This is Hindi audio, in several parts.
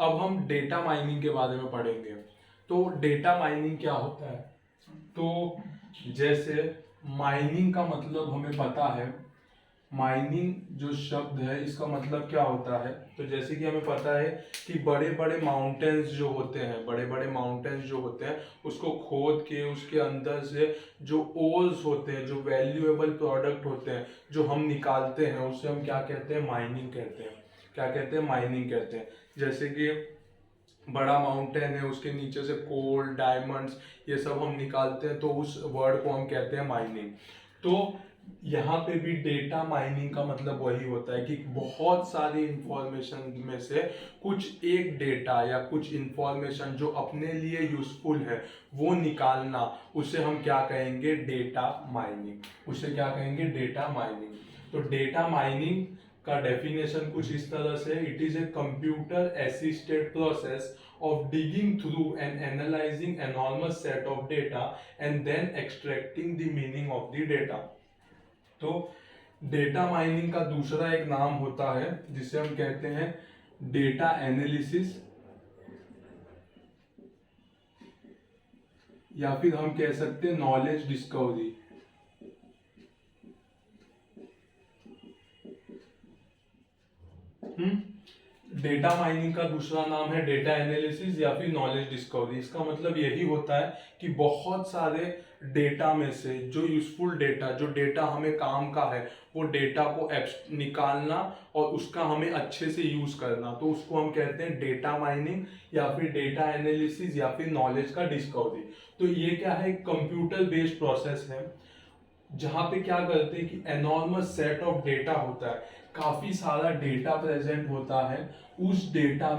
अब हम डेटा माइनिंग के बारे में पढ़ेंगे। तो डेटा माइनिंग क्या होता है? तो जैसे माइनिंग का मतलब हमें पता है, माइनिंग जो शब्द है इसका मतलब क्या होता है। तो जैसे कि हमें पता है कि बड़े बड़े माउंटेन्स जो होते हैं, बड़े बड़े माउंटेन्स जो होते हैं उसको खोद के उसके अंदर से जो ओर्स होते हैं, जो वैल्यूएबल प्रोडक्ट होते हैं जो हम निकालते हैं, उससे हम क्या कहते हैं? माइनिंग कहते हैं। क्या कहते हैं? माइनिंग कहते हैं। जैसे कि बड़ा माउंटेन है, उसके नीचे से कोल, डायमंड्स, ये सब हम निकालते हैं, तो उस वर्ड को हम कहते हैं माइनिंग। तो यहाँ पे भी डेटा माइनिंग का मतलब वही होता है कि बहुत सारी इंफॉर्मेशन में से कुछ एक डेटा या कुछ इंफॉर्मेशन जो अपने लिए यूजफुल है वो निकालना, उसे हम क्या कहेंगे? Data mining. उसे क्या कहेंगे? Data mining. तो डेटा माइनिंग का डेफिनेशन कुछ इस तरह से, it is a computer assisted process of digging through and analyzing enormous set of data and then extracting the meaning of the data। तो डेटा माइनिंग का दूसरा एक नाम होता है जिसे हम कहते हैं डेटा एनालिसिस, या फिर हम कह सकते हैं नॉलेज डिस्कवरी। डेटा माइनिंग का दूसरा नाम है डेटा एनालिसिस या फिर नॉलेज डिस्कवरी। इसका मतलब यही होता है कि बहुत सारे डेटा में से जो यूजफुल डेटा, जो डेटा हमें काम का है, वो डेटा को निकालना और उसका हमें अच्छे से यूज करना, तो उसको हम कहते हैं डेटा माइनिंग या फिर डेटा एनालिसिस या फिर नॉलेज का डिस्कवरी। तो ये क्या है? कंप्यूटर बेस्ड प्रोसेस है जहां पे क्या करते हैं कि एनॉर्मस सेट ऑफ डेटा होता है, काफी सारा डेटा प्रेजेंट होता है। उस डेटा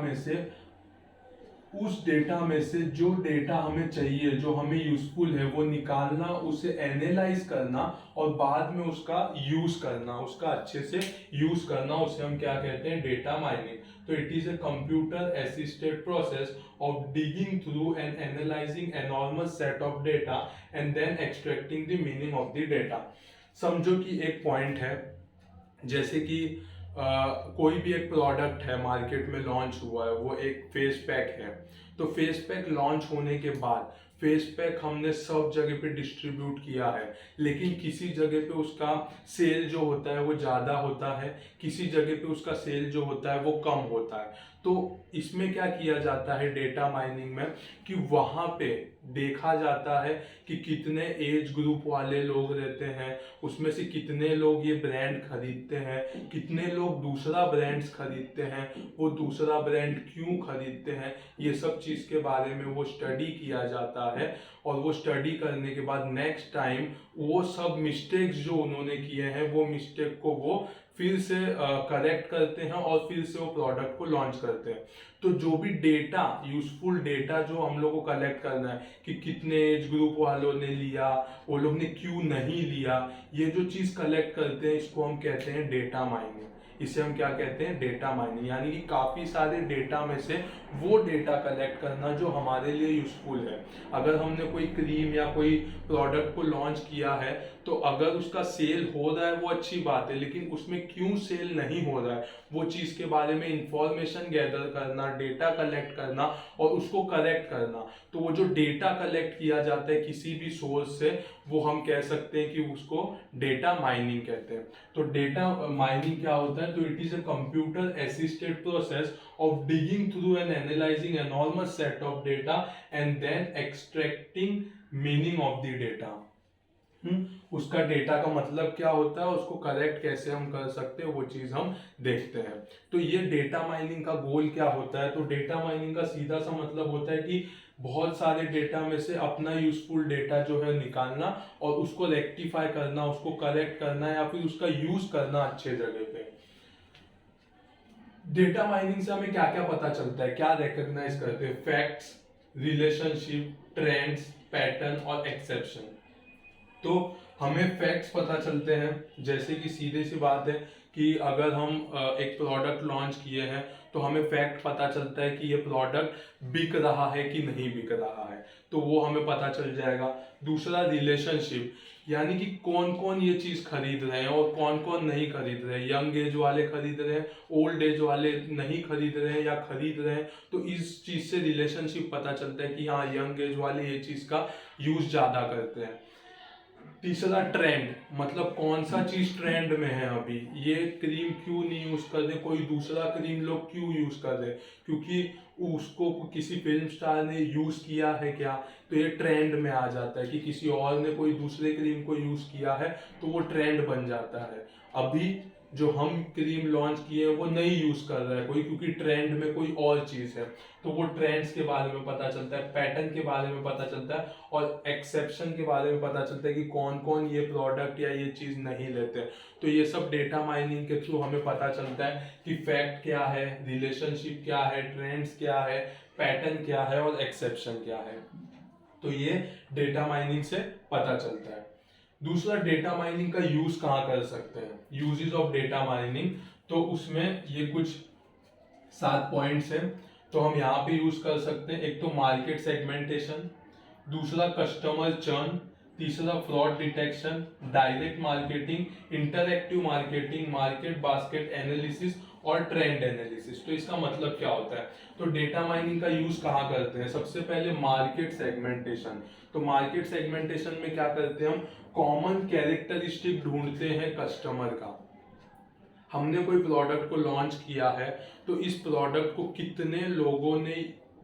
में से जो डेटा हमें चाहिए, जो हमें यूजफुल है, वो निकालना, उसे एनालाइज करना और बाद में उसका यूज करना, उसका अच्छे से यूज करना, उसे हम क्या कहते हैं? Data mining. तो it is a computer assisted process of digging through and analyzing enormous set of data and then extracting the meaning of the data। समझो कि एक पॉइंट है, जैसे कि कोई भी एक प्रोडक्ट है मार्केट में लॉन्च हुआ है, वो एक फेस पैक है। तो फेस पैक लॉन्च होने के बाद फेस पैक हमने सब जगह पे डिस्ट्रीब्यूट किया है, लेकिन किसी जगह पे उसका सेल जो होता है वो ज़्यादा होता है, किसी जगह पे उसका सेल जो होता है वो कम होता है। तो इसमें क्या किया जाता है डेटा माइनिंग में कि वहाँ पे देखा जाता है कि कितने एज ग्रुप वाले लोग रहते हैं, उसमें से कितने लोग ये ब्रांड खरीदते हैं, कितने लोग दूसरा ब्रांड्स खरीदते हैं, वो दूसरा ब्रांड क्यों खरीदते हैं, ये सब चीज़ के बारे में वो स्टडी किया जाता है। और वो स्टडी करने के बाद नेक्स्ट टाइम वो सब मिस्टेक्स जो उन्होंने किए हैं, वो मिस्टेक को वो फिर से करेक्ट करते हैं और फिर से वो प्रोडक्ट को लॉन्च करते हैं। तो जो भी डेटा, यूजफुल डेटा जो हम लोग को कलेक्ट करना है कि कितने एज ग्रुप वालों ने लिया, वो लोग ने क्यों नहीं लिया, ये जो चीज़ कलेक्ट करते हैं इसको हम कहते हैं डेटा माइनिंग। इसे हम क्या कहते हैं? Data mining. यानी कि काफ़ी सारे डेटा में से वो डेटा कलेक्ट करना जो हमारे लिए यूजफुल है। अगर हमने कोई क्रीम या कोई प्रोडक्ट को लॉन्च किया है, तो अगर उसका सेल हो रहा है वो अच्छी बात है, लेकिन उसमें क्यों सेल नहीं हो रहा है, वो चीज़ के बारे में इंफॉर्मेशन गैदर करना, डेटा कलेक्ट करना और उसको करेक्ट करना। तो वो जो डेटा कलेक्ट किया जाता है किसी भी सोर्स से, वो हम कह सकते हैं कि उसको डेटा माइनिंग कहते हैं। तो डेटा माइनिंग क्या होता है? तो it is a computer assisted process of digging through and analyzing enormous set of data and then extracting meaning of the data। उसका डेटा का मतलब क्या होता है, उसको करेक्ट कैसे हम कर सकते हैं, वो चीज हम देखते हैं। तो ये डेटा माइनिंग का गोल क्या होता है? तो डेटा माइनिंग का सीधा सा मतलब होता है कि बहुत सारे डेटा में से अपना यूजफुल डेटा जो है निकालना और उसको रेक्टिफाई करना, उसको करेक्ट करना या फिर उसका यूज करना अच्छे जगह पे। डेटा माइनिंग से हमें क्या क्या पता चलता है, क्या रिकॉग्नाइज करते हैं? फैक्ट्स, रिलेशनशिप, ट्रेंड्स, पैटर्न और एक्सेप्शन। तो हमें फैक्ट्स पता चलते हैं, जैसे कि सीधे सी बात है कि अगर हम एक प्रोडक्ट लॉन्च किए हैं तो हमें फैक्ट पता चलता है कि ये प्रोडक्ट बिक रहा है कि नहीं बिक रहा है, तो वो हमें पता चल जाएगा। दूसरा रिलेशनशिप, यानी कि कौन कौन ये चीज खरीद रहे हैं और कौन कौन नहीं खरीद रहे हैं। यंग एज वाले खरीद रहे हैं, ओल्ड एज वाले नहीं खरीद रहे हैं या खरीद रहे हैं। तो इस चीज से रिलेशनशिप पता चलता है कि हाँ, यंग एज वाले ये चीज का यूज ज्यादा करते हैं। तीसरा ट्रेंड, मतलब कौन सा चीज ट्रेंड में है अभी, ये क्रीम क्यों नहीं यूज कर रहे, कोई दूसरा क्रीम लोग क्यों यूज कर रहे, क्योंकि उसको किसी फिल्म स्टार ने यूज किया है क्या, तो ये ट्रेंड में आ जाता है कि किसी और ने कोई दूसरे क्रीम को यूज किया है तो वो ट्रेंड बन जाता है। अभी जो हम क्रीम लॉन्च किए हैं वो नहीं यूज कर रहा है कोई, क्योंकि ट्रेंड में कोई और चीज है। तो वो ट्रेंड्स के बारे में पता चलता है, पैटर्न के बारे में पता चलता है और एक्सेप्शन के बारे में पता चलता है कि कौन कौन ये प्रोडक्ट या ये चीज नहीं लेते। तो ये सब डेटा माइनिंग के थ्रू हमें पता चलता है कि फैक्ट क्या है, रिलेशनशिप क्या है, ट्रेंड्स क्या है, पैटर्न क्या है और एक्सेप्शन क्या है। तो ये डेटा माइनिंग से पता चलता है। दूसरा, डेटा माइनिंग का यूज कहाँ कर सकते हैं, यूजेस ऑफ डेटा माइनिंग। तो उसमें ये कुछ 7 पॉइंट्स हैं, तो हम यहाँ पे यूज कर सकते हैं। एक तो मार्केट सेगमेंटेशन, दूसरा कस्टमर चर्न, तीसरा fraud detection, direct marketing, interactive marketing, market basket analysis और ट्रेंड एनालिसिस। तो इसका मतलब क्या होता है, तो डेटा माइनिंग का यूज कहाँ करते हैं। सबसे पहले मार्केट सेगमेंटेशन। तो मार्केट सेगमेंटेशन में क्या करते हैं, हम कॉमन कैरेक्टरिस्टिक ढूंढते हैं कस्टमर का। हमने कोई प्रोडक्ट को लॉन्च किया है तो इस प्रोडक्ट को कितने लोगों ने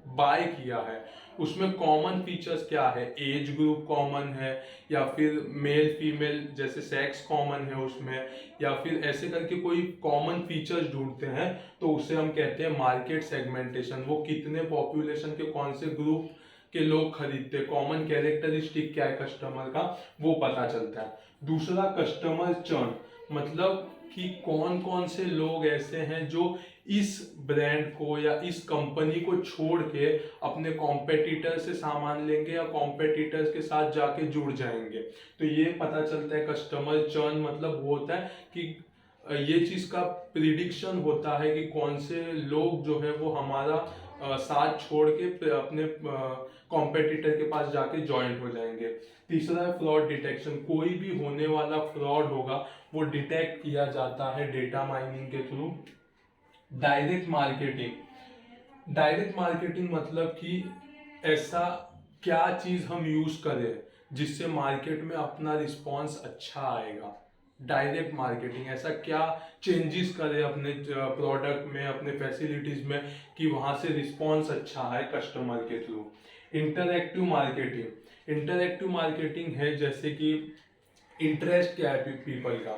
बाय किया है, उसमें कॉमन फीचर्स क्या है, एज ग्रुप कॉमन है या फिर मेल फीमेल जैसे सेक्स कॉमन है उसमें, या फिर ऐसे करके कोई कॉमन फीचर्स ढूंढते हैं। तो उसे हम कहते हैं मार्केट सेगमेंटेशन। वो कितने पॉपुलेशन के कौन से ग्रुप के लोग खरीदते हैं, कॉमन कैरेक्टरिस्टिक क्या है कस्टमर का, वो पता चलता है। दूसरा, कस्टमर चर्न, मतलब कि कौन कौन से लोग ऐसे हैं जो इस ब्रांड को या इस कंपनी को छोड़ के अपने कॉम्पिटिटर से सामान लेंगे या कॉम्पिटिटर्स के साथ जाके जुड़ जाएंगे। तो ये पता चलता है कस्टमर चर्न, मतलब वो होता है कि ये चीज का प्रिडिक्शन होता है कि कौन से लोग जो है वो हमारा साथ छोड़ के अपने कॉम्पिटिटर के पास जाके ज्वाइंट हो जाएंगे। तीसरा है फ्रॉड डिटेक्शन, कोई भी होने वाला फ्रॉड होगा वो डिटेक्ट किया जाता है डेटा माइनिंग के through. Direct marketing, direct marketing मतलब कि ऐसा क्या चीज हम यूज करें जिससे मार्केट में अपना रिस्पॉन्स अच्छा आएगा। डायरेक्ट मार्केटिंग, ऐसा क्या चेंजेस करें अपने प्रोडक्ट में, अपने फैसिलिटीज में कि वहां से रिस्पॉन्स अच्छा आए कस्टमर के through. Interactive marketing, interactive marketing है जैसे कि इंटरेस्ट क्या है पीपल का,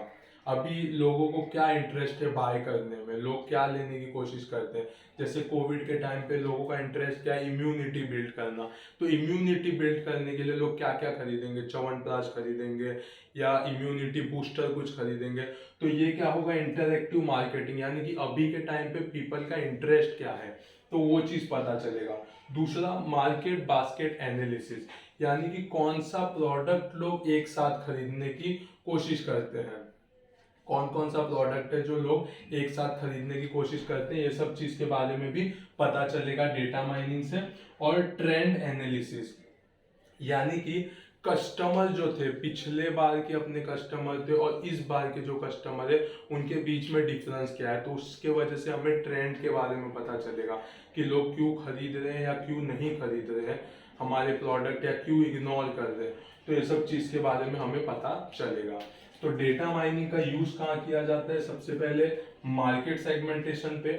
अभी लोगों को क्या इंटरेस्ट है बाय करने में, लोग क्या लेने की कोशिश करते हैं। जैसे कोविड के टाइम पे लोगों का इंटरेस्ट क्या है, इम्यूनिटी बिल्ड करना। तो इम्यूनिटी बिल्ड करने के लिए लोग क्या क्या खरीदेंगे, च्यवनप्राश खरीदेंगे या इम्यूनिटी बूस्टर कुछ खरीदेंगे। तो ये क्या होगा, इंटरएक्टिव मार्केटिंग, यानी कि अभी के टाइम पे पीपल का इंटरेस्ट क्या है, तो वो चीज पता चलेगा। दूसरा, मार्केट बास्केट एनालिसिस, यानी कि कौन सा प्रोडक्ट लोग एक साथ खरीदने की कोशिश करते हैं, कौन कौन सा प्रोडक्ट है जो लोग एक साथ खरीदने की कोशिश करते हैं, ये सब चीज के बारे में भी पता चलेगा डेटा माइनिंग से। और ट्रेंड एनालिसिस, यानी कि कस्टमर जो थे पिछले बार के अपने कस्टमर थे और इस बार के जो कस्टमर है उनके बीच में डिफरेंस क्या है, तो उसके वजह से हमें ट्रेंड के बारे में पता चलेगा कि लोग क्यों खरीद रहे हैं या क्यों नहीं खरीद रहे हैं हमारे प्रोडक्ट, या क्यों इग्नोर कर रहे हैं। तो ये सब चीज के बारे में हमें पता चलेगा। तो डेटा माइनिंग का यूज कहाँ किया जाता है, सबसे पहले मार्केट सेगमेंटेशन पे,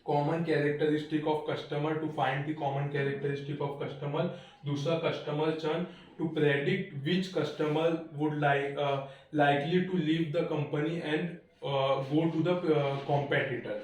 common characteristic of customer to find the common characteristic of customer. दूसरा, customer churn to predict which customer would likely to leave the company and go to the competitor।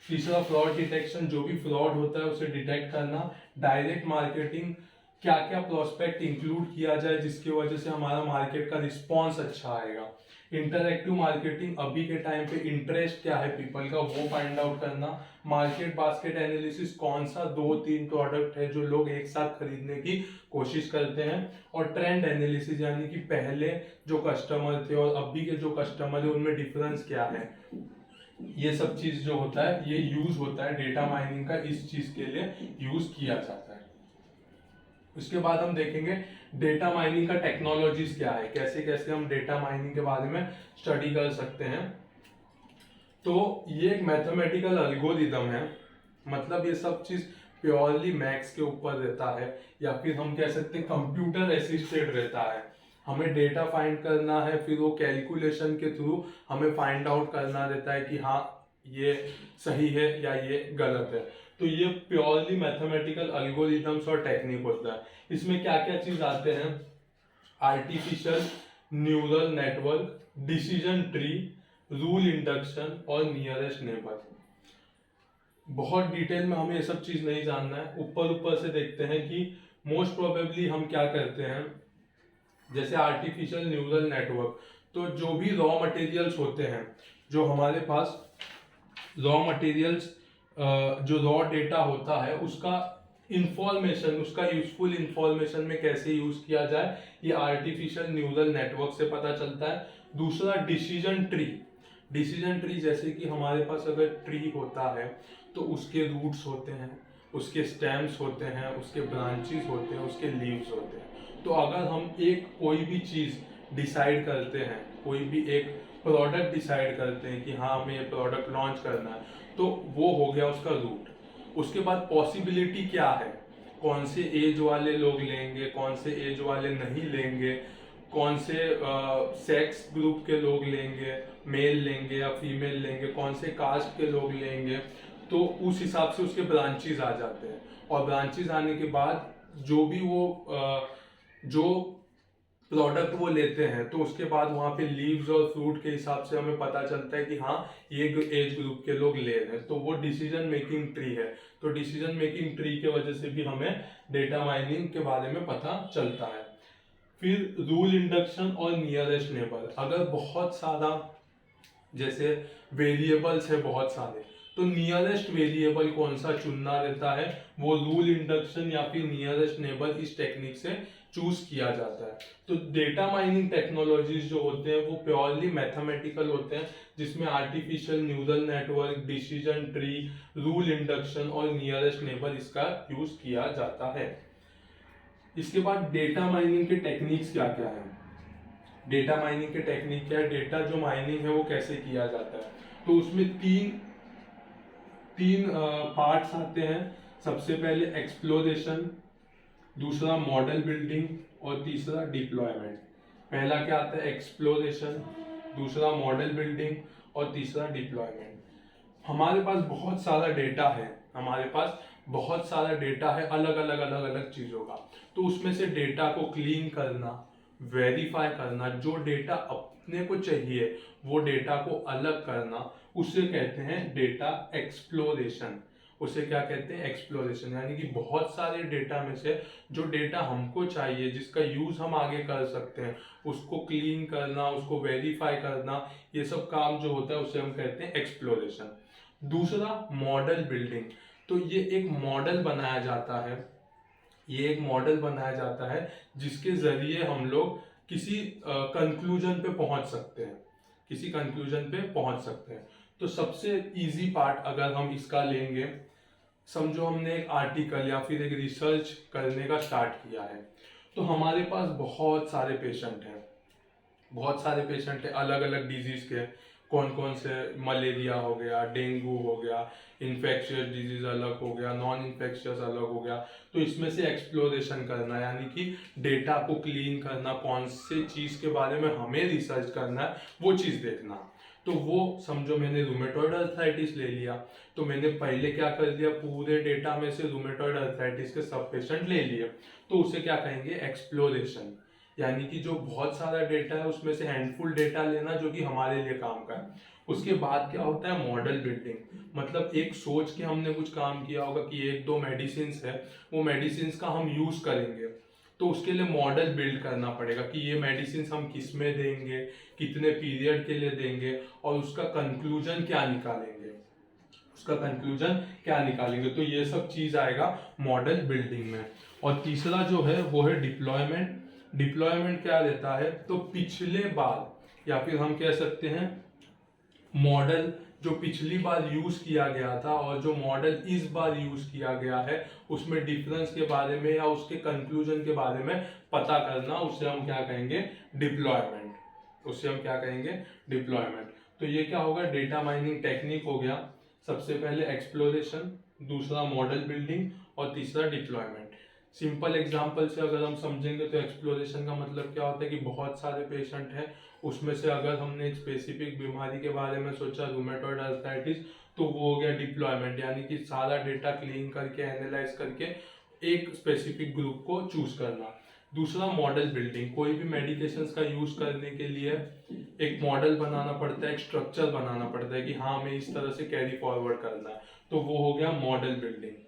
तीसरा, फ्रॉड डिटेक्शन, जो भी फ्रॉड होता है उसे डिटेक्ट करना। डायरेक्ट मार्केटिंग, क्या क्या प्रोस्पेक्ट इंक्लूड किया जाए जिसकी वजह से हमारा मार्केट का रिस्पॉन्स अच्छा आएगा। इंटरएक्टिव मार्केटिंग, अभी के टाइम पे इंटरेस्ट क्या है पीपल का वो फाइंड आउट करना। मार्केट बास्केट एनालिसिस, कौन सा 2-3 प्रोडक्ट है जो लोग एक साथ खरीदने की कोशिश करते हैं। और ट्रेंड एनालिसिस, यानी कि पहले जो कस्टमर थे और अभी के जो कस्टमर है उनमें डिफरेंस क्या है। ये सब चीज जो होता है ये यूज होता है डेटा माइनिंग का, इस चीज के लिए यूज किया जाता है। उसके बाद हम देखेंगे डेटा माइनिंग का टेक्नोलॉजीज क्या है, कैसे कैसे हम डेटा माइनिंग के बारे में स्टडी कर सकते हैं। तो ये एक मैथमेटिकल एल्गोरिदम है, मतलब ये सब चीज प्योरली मैथ्स के ऊपर रहता है, या फिर हम कह सकते हैं कंप्यूटर असिस्टेड रहता है। हमें डेटा फाइंड करना है, फिर वो कैलकुलेशन के थ्रू हमें फाइंड आउट करना रहता है कि हाँ ये सही है या ये गलत है। तो ये प्योरली मैथमेटिकल एल्गोरिदम्स और टेक्निक होता है। इसमें क्या क्या चीज आते हैं, artificial neural network, decision tree, rule induction और नियरेस्ट नेबर। बहुत डिटेल में हमें ये सब चीज नहीं जानना है, ऊपर ऊपर से देखते हैं कि मोस्ट प्रोबेबली हम क्या करते हैं। जैसे आर्टिफिशियल न्यूरल नेटवर्क, तो जो भी रॉ मटेरियल्स होते हैं, जो हमारे पास रॉ मटेरियल्स, जो रॉ डेटा होता है उसका इंफॉर्मेशन, उसका यूजफुल इंफॉर्मेशन में कैसे यूज किया जाए, ये आर्टिफिशियल न्यूरल नेटवर्क से पता चलता है। दूसरा डिसीजन ट्री, डिसीजन ट्री जैसे कि हमारे पास अगर ट्री होता है तो उसके रूट्स होते हैं, उसके स्टेम्स होते हैं, उसके ब्रांचेस होते हैं, उसके लीव्स होते हैं। तो अगर हम एक कोई भी चीज डिसाइड करते हैं, कोई भी एक प्रोडक्ट डिसाइड करते हैं कि हाँ हमें ये प्रोडक्ट लॉन्च करना है, तो वो हो गया उसका रूट। उसके बाद पॉसिबिलिटी क्या है, कौन से एज वाले लोग लेंगे, कौन से एज वाले नहीं लेंगे, कौन से सेक्स ग्रुप के लोग लेंगे, मेल लेंगे या फीमेल लेंगे, कौन से कास्ट के लोग लेंगे। तो उस हिसाब से उसके ब्रांचेस आ जाते हैं, और ब्रांचेस आने के बाद जो भी वो जो प्रोडक्ट वो लेते हैं, तो उसके बाद वहाँ पे लीव्स और फ्रूट के हिसाब से हमें पता चलता है कि हाँ ये एज ग्रुप के लोग ले रहे हैं। तो वो डिसीजन मेकिंग ट्री है। तो डिसीजन मेकिंग ट्री के वजह से भी हमें डेटा माइनिंग के बारे में पता चलता है। फिर रूल इंडक्शन और नियरेस्ट नेबर, अगर बहुत सारा जैसे वेरिएबल्स है बहुत सारे, तो नियरेस्ट वेरिएबल कौन सा चुनना रहता है, वो रूल इंडक्शन या फिर नियरेस्ट नेबर इस टेक्निक से चूज किया जाता है। तो डेटा माइनिंग टेक्नोलॉजीज जो होते हैं वो प्योरली मैथमेटिकल होते हैं, जिसमें artificial neural network, decision tree, rule induction और नियरेस्ट नेबर इसका यूज किया जाता है। इसके बाद डेटा माइनिंग के टेक्निक्स क्या क्या है, डेटा माइनिंग के टेक्निक क्या है, डेटा जो माइनिंग है वो कैसे किया जाता है। तो उसमें तीन पार्ट्स आते हैं। सबसे पहले एक्सप्लोरेशन, दूसरा मॉडल बिल्डिंग और तीसरा डिप्लॉयमेंट। पहला क्या आता है, एक्सप्लोरेशन, दूसरा मॉडल बिल्डिंग और तीसरा डिप्लॉयमेंट। हमारे पास बहुत सारा डेटा है, हमारे पास बहुत सारा डेटा है अलग अलग चीजों का। तो उसमें से डेटा को क्लीन करना, वेरीफाई करना, जो डेटा अपने को चाहिए वो डेटा को अलग करना, उसे कहते हैं डेटा एक्सप्लोरेशन। उसे क्या कहते हैं, एक्सप्लोरेशन। यानी कि बहुत सारे डेटा में से जो डेटा हमको चाहिए, जिसका यूज हम आगे कर सकते हैं, उसको क्लीन करना, उसको वेरीफाई करना, ये सब काम जो होता है उसे हम कहते हैं एक्सप्लोरेशन। दूसरा मॉडल बिल्डिंग, तो ये एक मॉडल बनाया जाता है, ये एक मॉडल बनाया जाता है जिसके जरिए हम लोग किसी कंक्लूजन पे पहुंच सकते हैं, किसी कंक्लूजन पे पहुंच सकते हैं। तो सबसे इजी पार्ट अगर हम इसका लेंगे, समझो हमने एक आर्टिकल या फिर एक रिसर्च करने का स्टार्ट किया है, तो हमारे पास बहुत सारे पेशेंट हैं, बहुत सारे पेशेंट हैं अलग अलग डिजीज के। कौन कौन से, मलेरिया हो गया, डेंगू हो गया, इन्फेक्शियस डिजीज अलग हो गया, नॉन इन्फेक्शियस अलग हो गया। तो इसमें से एक्सप्लोरेशन करना, यानी कि डेटा को क्लीन करना, कौन से चीज के बारे में हमें रिसर्च करना है वो चीज देखना। तो वो समझो मैंने रूमेटॉइड अर्थराइटिस ले लिया, तो मैंने पहले क्या कर दिया, पूरे डेटा में से रूमेटॉइड अर्थराइटिस के सब पेशेंट ले लिए। तो उसे क्या कहेंगे, एक्सप्लोरेशन। यानी कि जो बहुत सारा डेटा है उसमें से हैंडफुल डेटा लेना जो कि हमारे लिए काम का है। उसके बाद क्या होता है, मॉडल बिल्डिंग। मतलब एक सोच के हमने कुछ काम किया होगा कि एक दो मेडिसिन है, वो मेडिसिन का हम यूज करेंगे, तो उसके लिए मॉडल बिल्ड करना पड़ेगा कि ये मेडिसिन हम किस में देंगे, कितने पीरियड के लिए देंगे, और उसका कंक्लूजन क्या निकालेंगे, उसका कंक्लूजन क्या निकालेंगे। तो ये सब चीज आएगा मॉडल बिल्डिंग में। और तीसरा जो है वो है डिप्लॉयमेंट। डिप्लॉयमेंट क्या रहता है, तो पिछले बार, या फिर हम कह सकते हैं मॉडल जो पिछली बार यूज किया गया था और जो मॉडल इस बार यूज किया गया है उसमें डिफरेंस के बारे में या उसके कंक्लूजन के बारे में पता करना, उसे हम क्या कहेंगे, डिप्लॉयमेंट। उसे हम क्या कहेंगे, डिप्लॉयमेंट। तो ये क्या होगा, डेटा माइनिंग टेक्निक हो गया। सबसे पहले एक्सप्लोरेशन, दूसरा मॉडल बिल्डिंग और तीसरा डिप्लॉयमेंट। सिंपल एग्जांपल से अगर हम समझेंगे तो एक्सप्लोरेशन का मतलब क्या होता है कि बहुत सारे पेशेंट हैं, उसमें से अगर हमने एक स्पेसिफिक बीमारी के बारे में सोचा, रूमेटॉइड आर्थराइटिस, तो वो हो गया डिप्लॉयमेंट, यानी कि सारा डेटा क्लीन करके एनालाइज करके एक स्पेसिफिक ग्रुप को चूज करना। दूसरा मॉडल बिल्डिंग, कोई भी मेडिकेशंस का यूज करने के लिए एक मॉडल बनाना पड़ता है, एक स्ट्रक्चर बनाना पड़ता है कि हाँ हमें इस तरह से कैरी फॉरवर्ड करना है, तो वो हो गया मॉडल बिल्डिंग।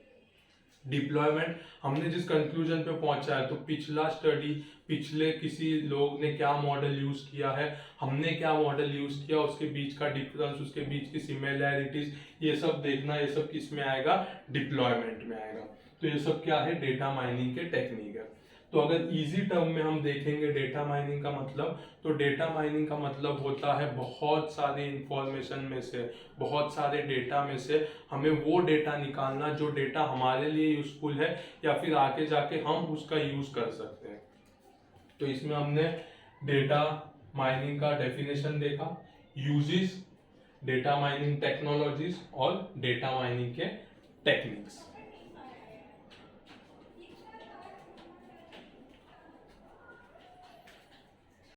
डिप्लॉयमेंट, हमने जिस कंक्लूजन पे पहुंचा है, तो पिछला स्टडी, पिछले किसी लोग ने क्या मॉडल यूज किया है, हमने क्या मॉडल यूज किया, उसके बीच का डिफरेंस, उसके बीच की सिमिलैरिटीज, ये सब देखना, ये सब किस में आएगा, डिप्लॉयमेंट में आएगा। तो ये सब क्या है, डेटा माइनिंग के टेक्निक है। तो अगर इजी टर्म में हम देखेंगे डेटा माइनिंग का मतलब, तो डेटा माइनिंग का मतलब होता है बहुत सारे इंफॉर्मेशन में से, बहुत सारे डेटा में से हमें वो डेटा निकालना जो डेटा हमारे लिए यूजफुल है या फिर आगे जाके हम उसका यूज कर सकते हैं। तो इसमें हमने डेटा माइनिंग का डेफिनेशन देखा, यूजेस, डेटा माइनिंग टेक्नोलॉजीज और डेटा माइनिंग के टेक्निक्स।